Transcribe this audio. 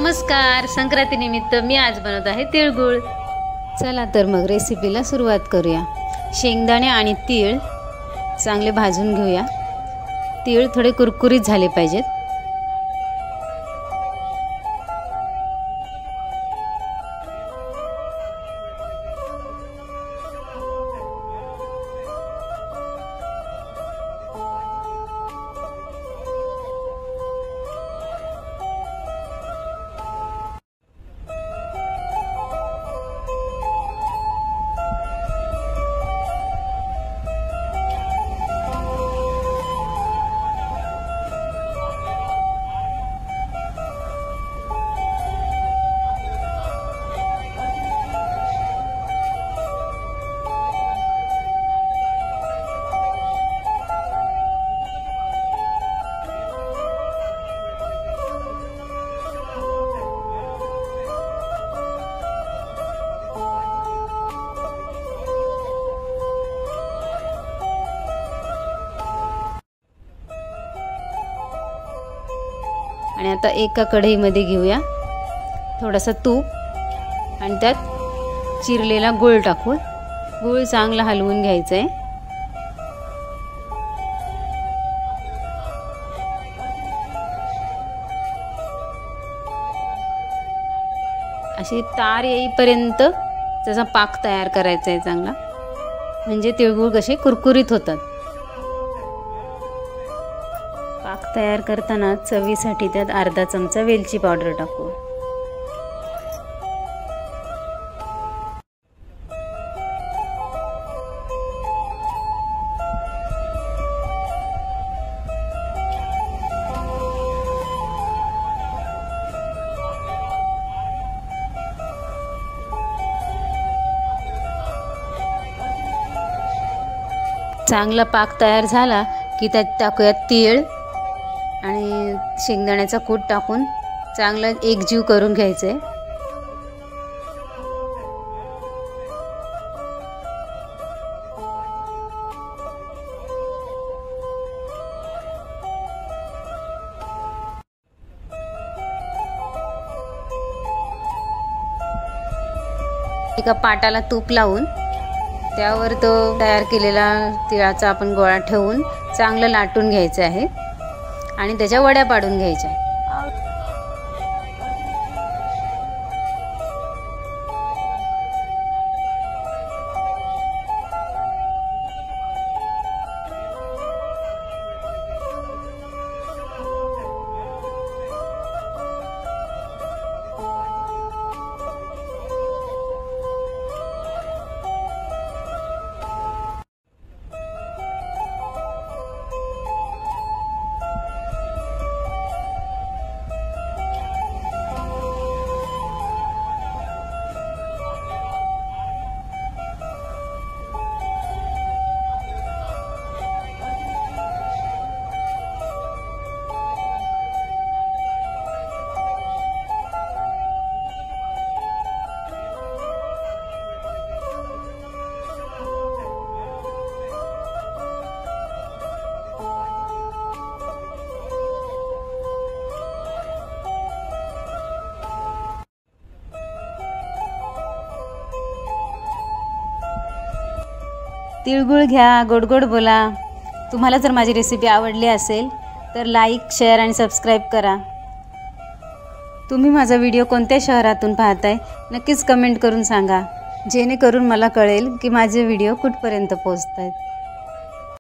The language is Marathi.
नमस्कार, संक्रांती निमित्त मी आज बनवत आहे तिळगुळ। चला तर मग रेसिपीला सुरुवात करूया। शेंगदाणे आणि तीळ चांगले भाजून घेऊया। तीळ थोडे कुरकुरीत झाले पाहिजेत। आणि आता एका कढईमध्ये घेऊया थोडासा तूप आणि त्यात चिरलेला गूळ टाकून गूळ चांगला हलवून घ्यायचा आहे। अशी तार येईपर्यंत त्याचा पाक तयार करायचा आहे चांगला, म्हणजे तिळगुळ कसे कुरकुरीत होतात। पाक तयार करताना चवीसाठी त्यात अर्धा चमचा वेलची पावडर टाकू। चांगला पाक तयार झाला की त्यात टाकूयात तीळ आणि शेंगदाण्याचा कूट टाकून चांगला एकजीव करून घ्यायचं आहे। एका पाटाला तूप लावून त्यावर तो तयार केलेला तिळाचा आपण गोळा ठेवून चांगलं लाटून घ्यायचं आहे आणि त्याच्या वड्या पाडून घ्यायच्या। तिळगुळ घ्या, गोड गोड बोला। तुम्हाला जर माझी रेसिपी आवडली असेल तर लाईक, शेअर आणि सबस्क्राईब करा। तुम्ही माझा व्हिडिओ कोणत्या शहरातून पाहताय नक्कीच कमेंट करून सांगा, जेणेकरून मला कळेल की माझे व्हिडिओ कुठपर्यंत पोहोचतायत।